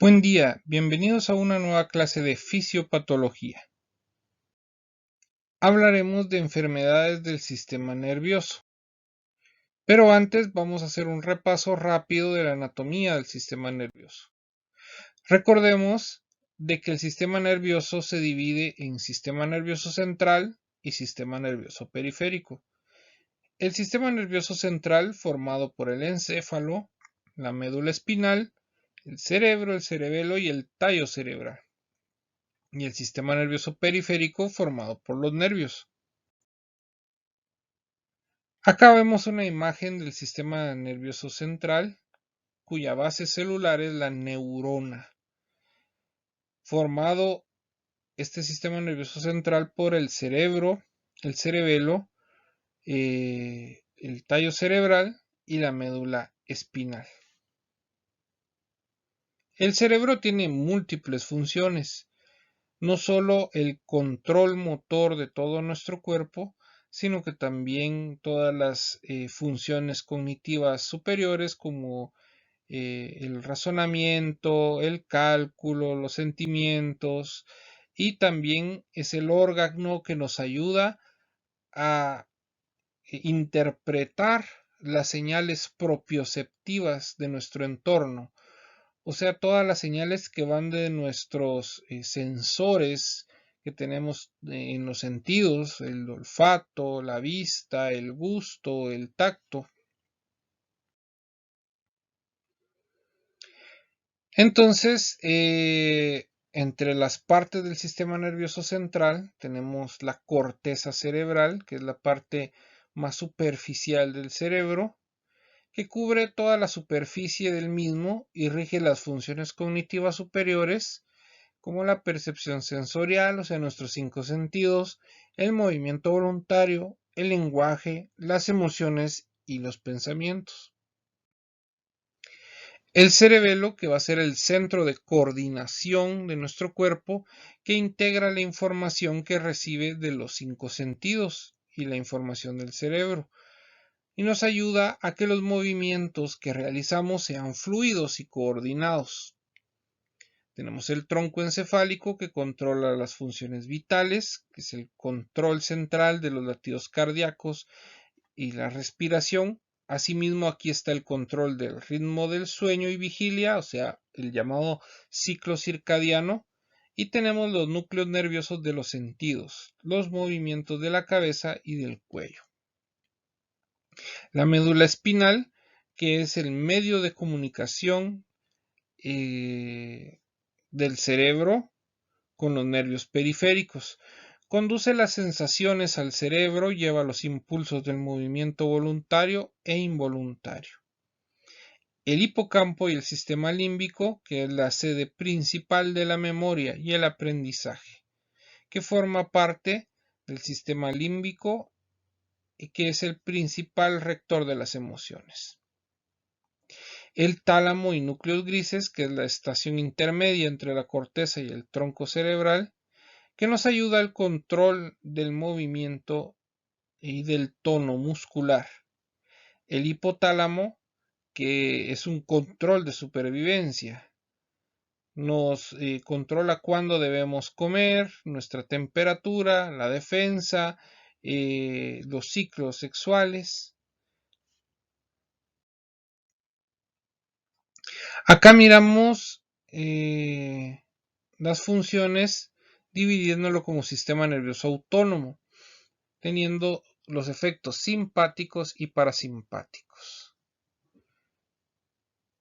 Buen día, bienvenidos a una nueva clase de fisiopatología. Hablaremos de enfermedades del sistema nervioso, pero antes vamos a hacer un repaso rápido de la anatomía del sistema nervioso. Recordemos de que el sistema nervioso se divide en sistema nervioso central y sistema nervioso periférico. El sistema nervioso central, formado por el encéfalo, la médula espinal, el cerebro, el cerebelo y el tallo cerebral. Y el sistema nervioso periférico formado por los nervios. Acá vemos una imagen del sistema nervioso central, cuya base celular es la neurona. Formado este sistema nervioso central por el cerebro, el cerebelo, el tallo cerebral y la médula espinal. El cerebro tiene múltiples funciones, no solo el control motor de todo nuestro cuerpo, sino que también todas las funciones cognitivas superiores como el razonamiento, el cálculo, los sentimientos, y también es el órgano que nos ayuda a interpretar las señales propioceptivas de nuestro entorno, o sea, todas las señales que van de nuestros sensores que tenemos en los sentidos, el olfato, la vista, el gusto, el tacto. Entonces, entre las partes del sistema nervioso central tenemos la corteza cerebral, que es la parte más superficial del cerebro, que cubre toda la superficie del mismo y rige las funciones cognitivas superiores, como la percepción sensorial, o sea, nuestros 5 sentidos, el movimiento voluntario, el lenguaje, las emociones y los pensamientos. El cerebelo, que va a ser el centro de coordinación de nuestro cuerpo, que integra la información que recibe de los 5 sentidos y la información del cerebro, y nos ayuda a que los movimientos que realizamos sean fluidos y coordinados. Tenemos el tronco encefálico, que controla las funciones vitales, que es el control central de los latidos cardíacos y la respiración. Asimismo, aquí está el control del ritmo del sueño y vigilia, o sea, el llamado ciclo circadiano. Y tenemos los núcleos nerviosos de los sentidos, los movimientos de la cabeza y del cuello. La médula espinal, que es el medio de comunicación del cerebro con los nervios periféricos. Conduce las sensaciones al cerebro, lleva los impulsos del movimiento voluntario e involuntario. El hipocampo y el sistema límbico, que es la sede principal de la memoria y el aprendizaje, que forma parte del sistema límbico y que es el principal rector de las emociones. El tálamo y núcleos grises, que es la estación intermedia entre la corteza y el tronco cerebral, que nos ayuda al control del movimiento y del tono muscular. El hipotálamo, que es un control de supervivencia, nos controla cuándo debemos comer, nuestra temperatura, la defensa, los ciclos sexuales. Acá miramos las funciones dividiéndolo como sistema nervioso autónomo, teniendo los efectos simpáticos y parasimpáticos.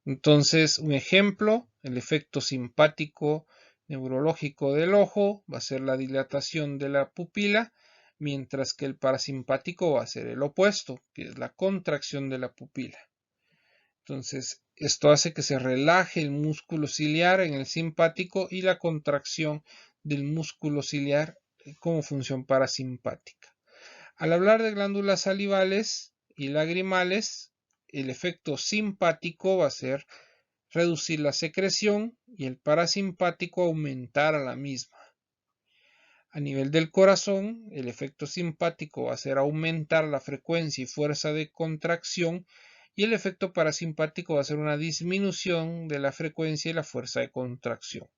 Entonces, un ejemplo, el efecto simpático neurológico del ojo va a ser la dilatación de la pupila, mientras que el parasimpático va a ser el opuesto, que es la contracción de la pupila. Entonces, esto hace que se relaje el músculo ciliar en el simpático y la contracción del músculo ciliar como función parasimpática. Al hablar de glándulas salivales y lagrimales, el efecto simpático va a ser reducir la secreción y el parasimpático aumentar a la misma. A nivel del corazón, el efecto simpático va a ser aumentar la frecuencia y fuerza de contracción y el efecto parasimpático va a ser una disminución de la frecuencia y la fuerza de contracción.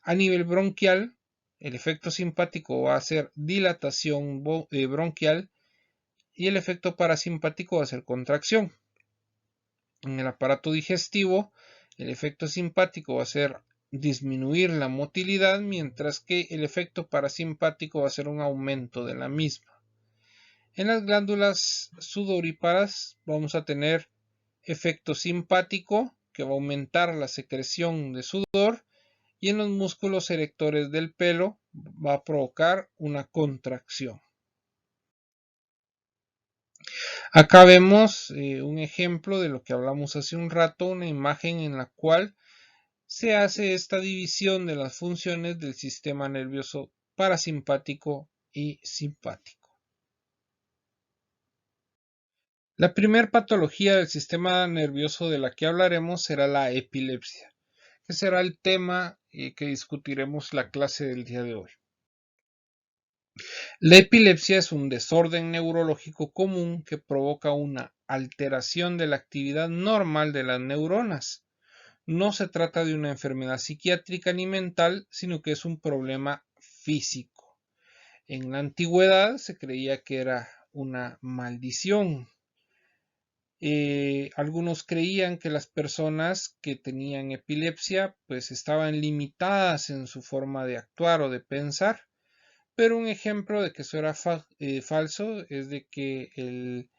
A nivel bronquial, el efecto simpático va a ser dilatación bronquial y el efecto parasimpático va a ser contracción. En el aparato digestivo, el efecto simpático va a ser disminuir la motilidad, mientras que el efecto parasimpático va a ser un aumento de la misma. En las glándulas sudoríparas vamos a tener efecto simpático, que va a aumentar la secreción de sudor, y en los músculos erectores del pelo va a provocar una contracción. Acá vemos un ejemplo de lo que hablamos hace un rato, una imagen en la cual se hace esta división de las funciones del sistema nervioso parasimpático y simpático. La primera patología del sistema nervioso de la que hablaremos será la epilepsia, que será el tema que discutiremos la clase del día de hoy. La epilepsia es un desorden neurológico común que provoca una alteración de la actividad normal de las neuronas. No se trata de una enfermedad psiquiátrica ni mental, sino que es un problema físico. En la antigüedad se creía que era una maldición. Algunos creían que las personas que tenían epilepsia pues estaban limitadas en su forma de actuar o de pensar, pero un ejemplo de que eso era falso es de que el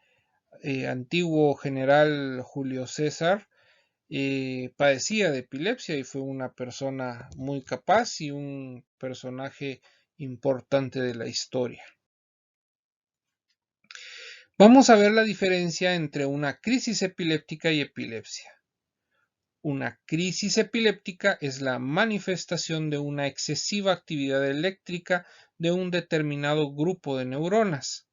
antiguo general Julio César padecía de epilepsia y fue una persona muy capaz y un personaje importante de la historia. Vamos a ver la diferencia entre una crisis epiléptica y epilepsia. Una crisis epiléptica es la manifestación de una excesiva actividad eléctrica de un determinado grupo de neuronas.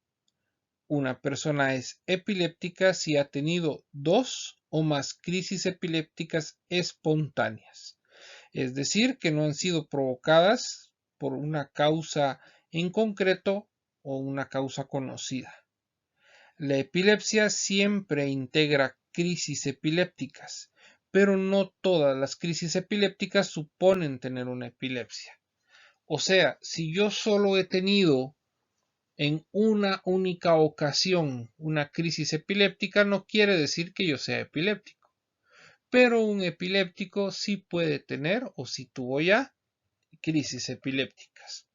Una persona es epiléptica si ha tenido 2 o más crisis epilépticas espontáneas, es decir, que no han sido provocadas por una causa en concreto o una causa conocida. La epilepsia siempre integra crisis epilépticas, pero no todas las crisis epilépticas suponen tener una epilepsia. O sea, si yo solo he tenido en una única ocasión una crisis epiléptica, no quiere decir que yo sea epiléptico. Pero un epiléptico sí puede tener o sí tuvo ya crisis epilépticas.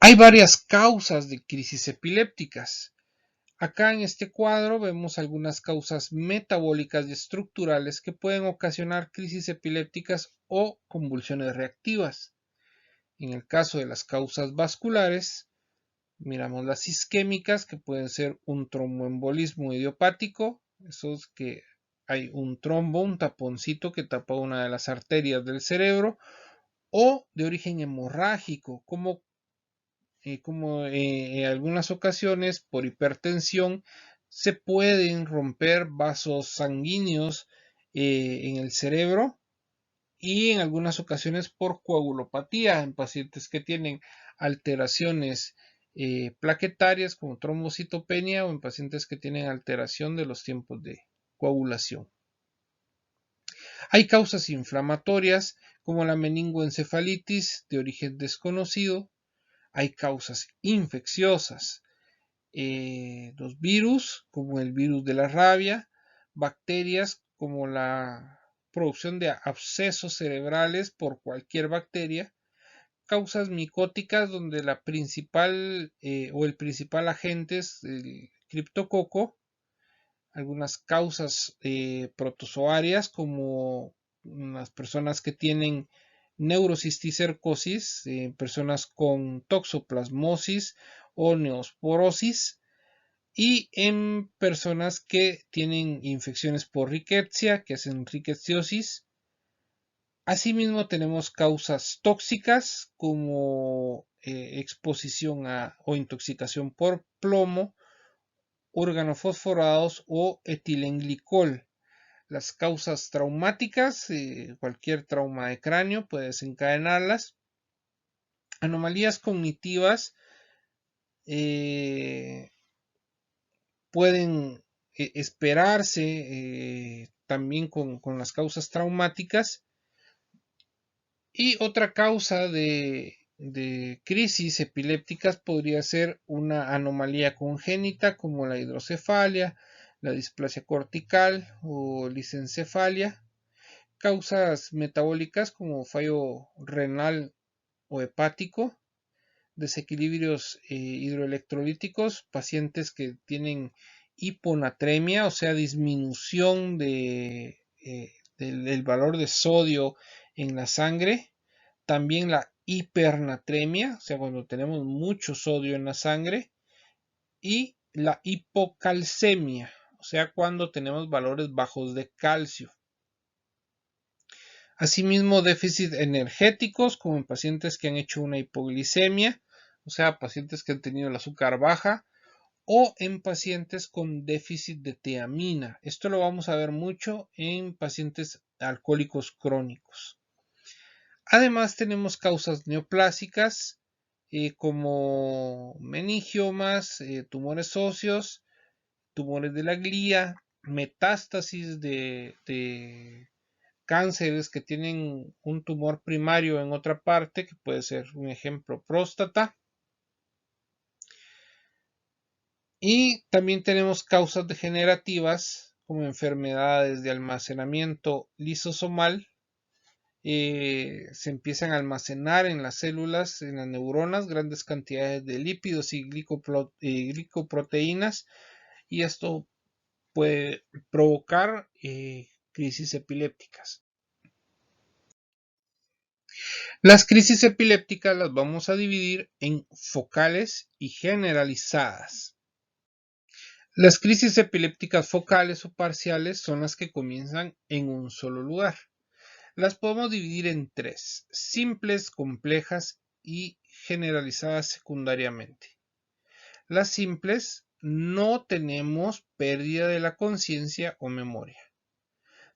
Hay varias causas de crisis epilépticas. Acá en este cuadro vemos algunas causas metabólicas y estructurales que pueden ocasionar crisis epilépticas o convulsiones reactivas. En el caso de las causas vasculares, miramos las isquémicas, que pueden ser un tromboembolismo idiopático, eso es que hay un trombo, un taponcito que tapa una de las arterias del cerebro, o de origen hemorrágico, como en algunas ocasiones por hipertensión se pueden romper vasos sanguíneos en el cerebro, y en algunas ocasiones por coagulopatía en pacientes que tienen alteraciones plaquetarias como trombocitopenia o en pacientes que tienen alteración de los tiempos de coagulación. Hay causas inflamatorias como la meningoencefalitis de origen desconocido. Hay causas infecciosas, los virus como el virus de la rabia, bacterias como la producción de abscesos cerebrales por cualquier bacteria, causas micóticas donde la principal o el principal agente es el criptococo, algunas causas protozoarias como las personas que tienen neurocisticercosis, personas con toxoplasmosis o neosporosis, y en personas que tienen infecciones por rickettsia, que hacen rickettsiosis. Asimismo tenemos causas tóxicas como exposición o intoxicación por plomo, organofosforados o etilenglicol. Las causas traumáticas, cualquier trauma de cráneo puede desencadenarlas. Anomalías cognitivas pueden esperarse también con las causas traumáticas. Y otra causa de crisis epilépticas podría ser una anomalía congénita como la hidrocefalia, la displasia cortical o lisencefalia, causas metabólicas como fallo renal o hepático, desequilibrios hidroelectrolíticos, pacientes que tienen hiponatremia, o sea, disminución del valor de sodio en la sangre, también la hipernatremia, o sea, cuando tenemos mucho sodio en la sangre, y la hipocalcemia, o sea, cuando tenemos valores bajos de calcio. Asimismo, déficit energéticos, como en pacientes que han hecho una hipoglicemia, o sea, pacientes que han tenido el azúcar baja, o en pacientes con déficit de tiamina. Esto lo vamos a ver mucho en pacientes alcohólicos crónicos. Además, tenemos causas neoplásicas como meningiomas, tumores óseos, tumores de la glía, metástasis de cánceres que tienen un tumor primario en otra parte, que puede ser un ejemplo próstata. Y también tenemos causas degenerativas como enfermedades de almacenamiento lisosomal. Se empiezan a almacenar en las células, en las neuronas, grandes cantidades de lípidos y glicoproteínas, y esto puede provocar crisis epilépticas. Las crisis epilépticas las vamos a dividir en focales y generalizadas. Las crisis epilépticas focales o parciales son las que comienzan en un solo lugar. Las podemos dividir en tres: simples, complejas y generalizadas secundariamente. Las simples no tenemos pérdida de la conciencia o memoria.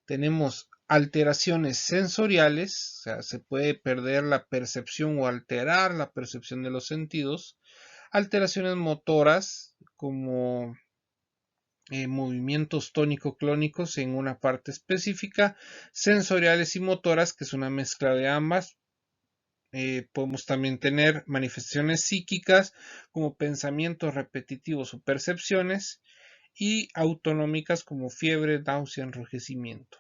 Tenemos alteraciones sensoriales, o sea, se puede perder la percepción o alterar la percepción de los sentidos. Alteraciones motoras como movimientos tónico-clónicos en una parte específica, sensoriales y motoras, que es una mezcla de ambas. Podemos también tener manifestaciones psíquicas como pensamientos repetitivos o percepciones, y autonómicas como fiebre, náusea, enrojecimiento.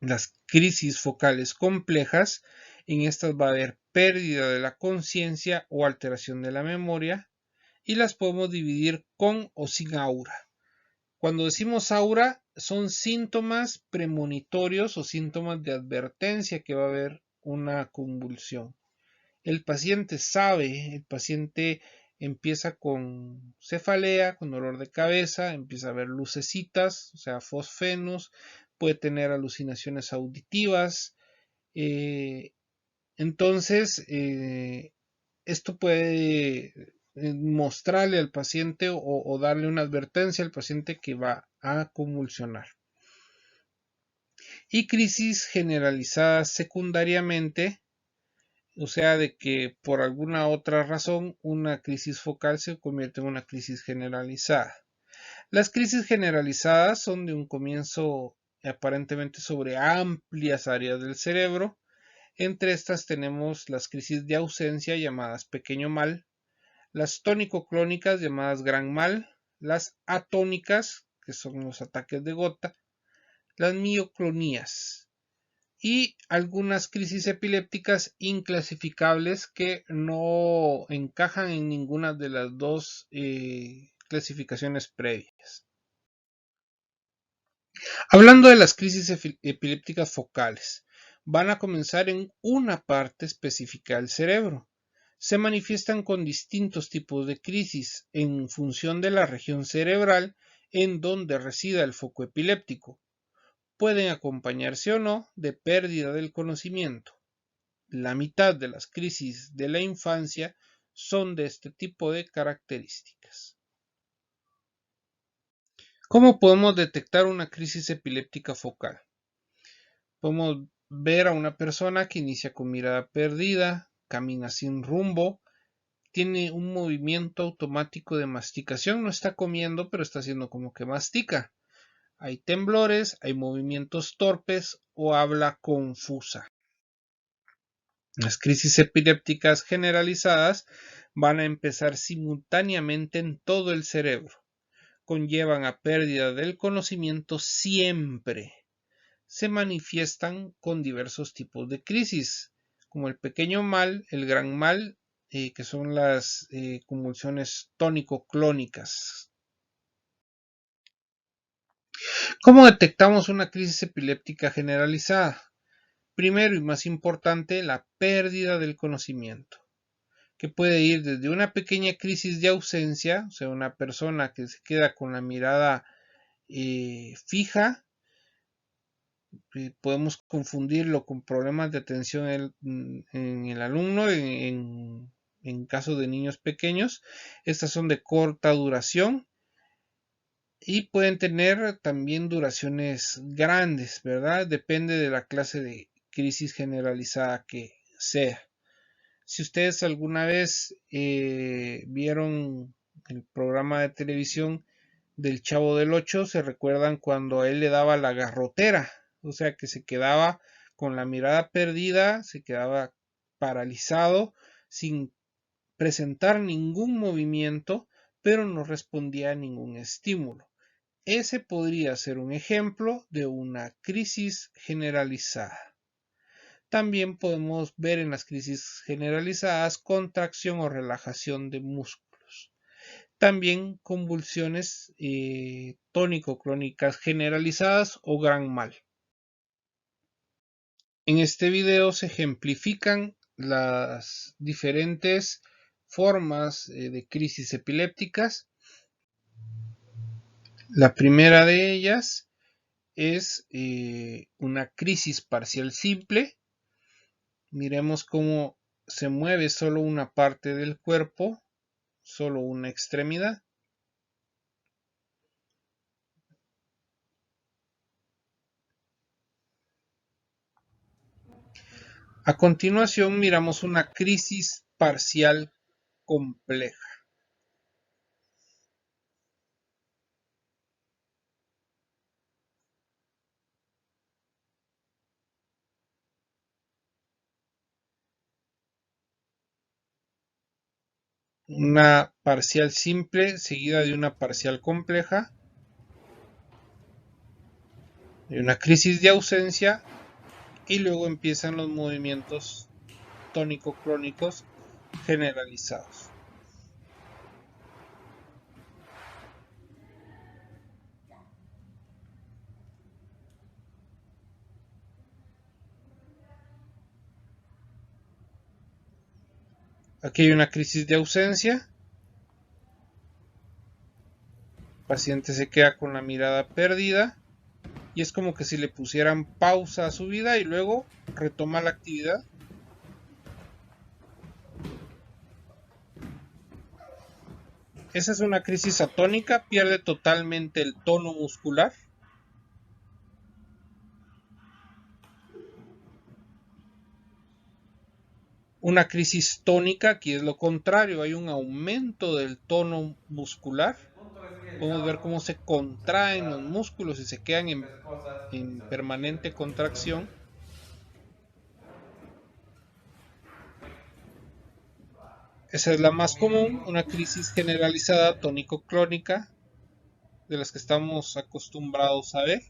Las crisis focales complejas, en estas va a haber pérdida de la conciencia o alteración de la memoria, y las podemos dividir con o sin aura. Cuando decimos aura, son síntomas premonitorios o síntomas de advertencia que va a haber una convulsión. El paciente sabe, el paciente empieza con cefalea, con dolor de cabeza, empieza a ver lucecitas, o sea, fosfenos, puede tener alucinaciones auditivas. Entonces, esto puede mostrarle al paciente o darle una advertencia al paciente que va a convulsionar. Y crisis generalizadas secundariamente, o sea, de que por alguna otra razón una crisis focal se convierte en una crisis generalizada. Las crisis generalizadas son de un comienzo aparentemente sobre amplias áreas del cerebro. Entre estas tenemos las crisis de ausencia, llamadas pequeño mal, las tónico-clónicas, llamadas gran mal, las atónicas, que son los ataques de gota, las mioclonías, y algunas crisis epilépticas inclasificables que no encajan en ninguna de las dos clasificaciones previas. Hablando de las crisis epilépticas focales, van a comenzar en una parte específica del cerebro. Se manifiestan con distintos tipos de crisis en función de la región cerebral en donde resida el foco epiléptico. Pueden acompañarse o no de pérdida del conocimiento. La mitad de las crisis de la infancia son de este tipo de características. ¿Cómo podemos detectar una crisis epiléptica focal? Podemos ver a una persona que inicia con mirada perdida, camina sin rumbo, tiene un movimiento automático de masticación, no está comiendo, pero está haciendo como que mastica. Hay temblores, hay movimientos torpes o habla confusa. Las crisis epilépticas generalizadas van a empezar simultáneamente en todo el cerebro. Conllevan a pérdida del conocimiento siempre. Se manifiestan con diversos tipos de crisis, como el pequeño mal, el gran mal, que son las convulsiones tónico-clónicas. ¿Cómo detectamos una crisis epiléptica generalizada? Primero y más importante, la pérdida del conocimiento, que puede ir desde una pequeña crisis de ausencia, o sea, una persona que se queda con la mirada fija. Podemos confundirlo con problemas de atención en el alumno en caso de niños pequeños. Estas son de corta duración y pueden tener también duraciones grandes, ¿verdad? Depende de la clase de crisis generalizada que sea. Si ustedes alguna vez vieron el programa de televisión del Chavo del Ocho, se recuerdan cuando a él le daba la garrotera, o sea que se quedaba con la mirada perdida, se quedaba paralizado, sin presentar ningún movimiento, pero no respondía a ningún estímulo. Ese podría ser un ejemplo de una crisis generalizada. También podemos ver en las crisis generalizadas contracción o relajación de músculos. También convulsiones tónico-clónicas generalizadas o gran mal. En este video se ejemplifican las diferentes formas de crisis epilépticas. La primera de ellas es una crisis parcial simple. Miremos cómo se mueve solo una parte del cuerpo, solo una extremidad. A continuación miramos una crisis parcial compleja. Una parcial simple seguida de una parcial compleja, de una crisis de ausencia y luego empiezan los movimientos tónico-clónicos generalizados. Aquí hay una crisis de ausencia. El paciente se queda con la mirada perdida y es como que si le pusieran pausa a su vida y luego retoma la actividad. Esa es una crisis atónica, pierde totalmente el tono muscular. Una crisis tónica, aquí es lo contrario, hay un aumento del tono muscular. Podemos ver cómo se contraen los músculos y se quedan en permanente contracción. Esa es la más común, una crisis generalizada tónico-clónica, de las que estamos acostumbrados a ver.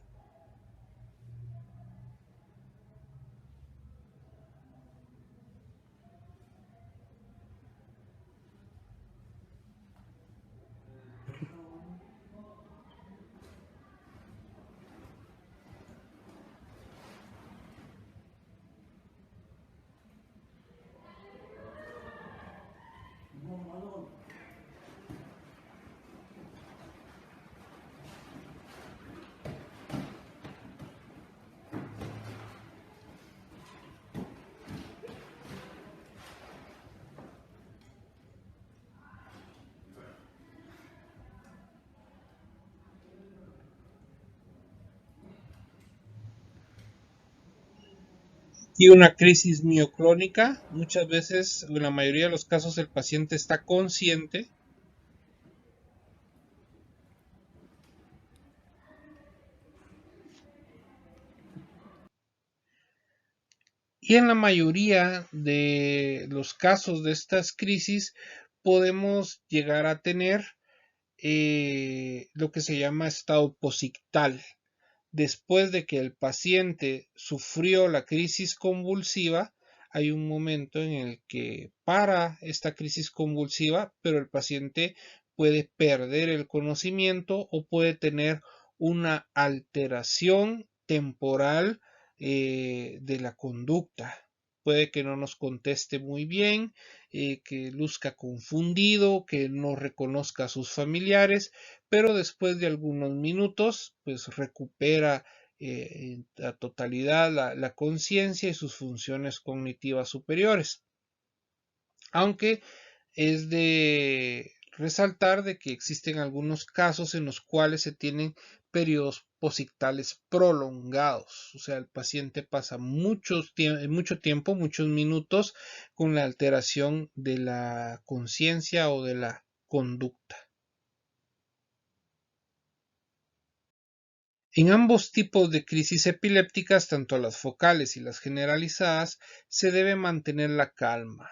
Y una crisis mioclónica, muchas veces, en la mayoría de los casos, el paciente está consciente y en la mayoría de los casos de estas crisis podemos llegar a tener lo que se llama estado posictal. Después de que el paciente sufrió la crisis convulsiva, hay un momento en el que para esta crisis convulsiva, pero el paciente puede perder el conocimiento o puede tener una alteración temporal de la conducta. Puede que no nos conteste muy bien, que luzca confundido, que no reconozca a sus familiares, pero después de algunos minutos, pues recupera en la totalidad la conciencia y sus funciones cognitivas superiores. Aunque es de resaltar de que existen algunos casos en los cuales se tienen periodos posictales prolongados, o sea, el paciente pasa mucho tiempo, muchos minutos con la alteración de la conciencia o de la conducta. En ambos tipos de crisis epilépticas, tanto las focales y las generalizadas, se debe mantener la calma.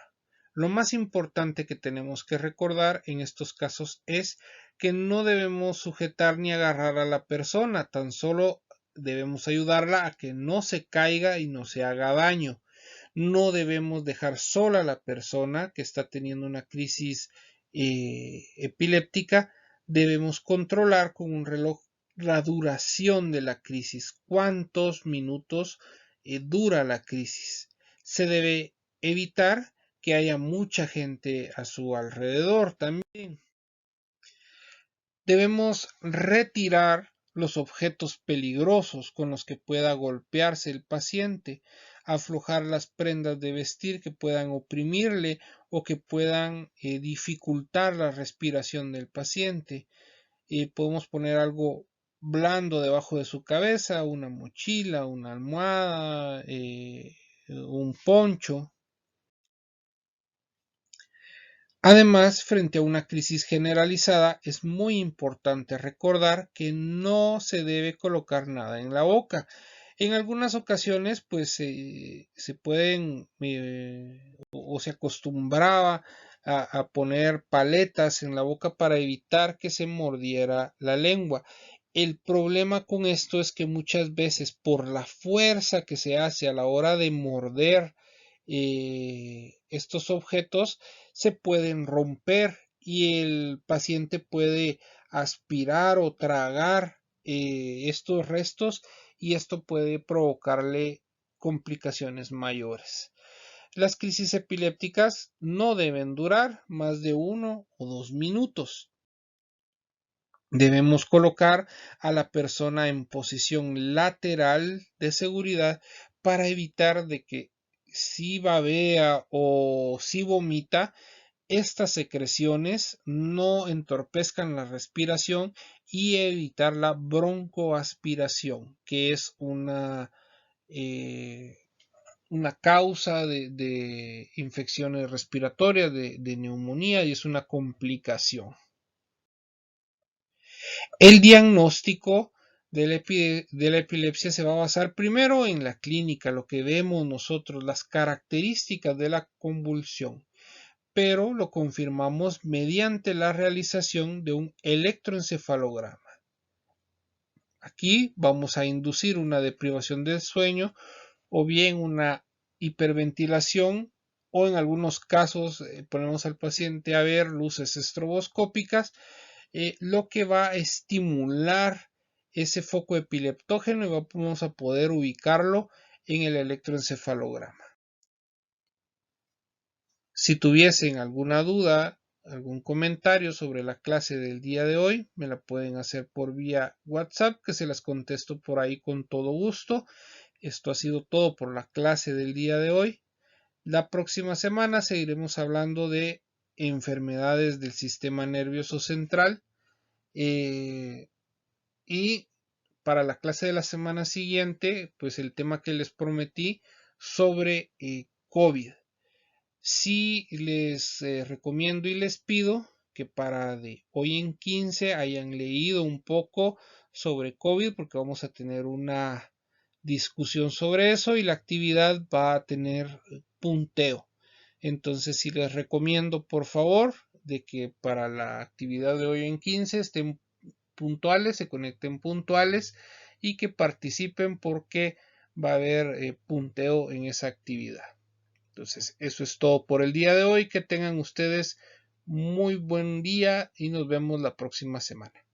Lo más importante que tenemos que recordar en estos casos es que no debemos sujetar ni agarrar a la persona, tan solo debemos ayudarla a que no se caiga y no se haga daño. No debemos dejar sola a la persona que está teniendo una crisis epiléptica. Debemos controlar con un reloj la duración de la crisis, cuántos minutos dura la crisis. Se debe evitar que haya mucha gente a su alrededor también. Debemos retirar los objetos peligrosos con los que pueda golpearse el paciente, aflojar las prendas de vestir que puedan oprimirle o que puedan dificultar la respiración del paciente. Podemos poner algo blando debajo de su cabeza, una mochila, una almohada, un poncho. Además, frente a una crisis generalizada, es muy importante recordar que no se debe colocar nada en la boca. En algunas ocasiones, pues se pueden o se acostumbraba a poner paletas en la boca para evitar que se mordiera la lengua. El problema con esto es que muchas veces por la fuerza que se hace a la hora de morder estos objetos, se pueden romper y el paciente puede aspirar o tragar estos restos y esto puede provocarle complicaciones mayores. Las crisis epilépticas no deben durar más de 1 o 2 minutos. Debemos colocar a la persona en posición lateral de seguridad para evitar de que si babea o si vomita, estas secreciones no entorpezcan la respiración y evitar la broncoaspiración, que es una causa de infecciones respiratorias, de neumonía y es una complicación. El diagnóstico de la epilepsia se va a basar primero en la clínica, lo que vemos nosotros, las características de la convulsión, pero lo confirmamos mediante la realización de un electroencefalograma. Aquí vamos a inducir una deprivación del sueño o bien una hiperventilación o en algunos casos ponemos al paciente a ver luces estroboscópicas, lo que va a estimular ese foco epileptógeno y vamos a poder ubicarlo en el electroencefalograma. Si tuviesen alguna duda, algún comentario sobre la clase del día de hoy, me la pueden hacer por vía WhatsApp, que se las contesto por ahí con todo gusto. Esto ha sido todo por la clase del día de hoy. La próxima semana seguiremos hablando de enfermedades del sistema nervioso central y para la clase de la semana siguiente, pues el tema que les prometí sobre COVID. Sí les recomiendo y les pido que para de hoy en 15 hayan leído un poco sobre COVID, porque vamos a tener una discusión sobre eso y la actividad va a tener punteo. Entonces sí les recomiendo por favor de que para la actividad de hoy en 15 estén puntuales, se conecten puntuales y que participen porque va a haber punteo en esa actividad. Entonces, eso es todo por el día de hoy. Que tengan ustedes muy buen día y nos vemos la próxima semana.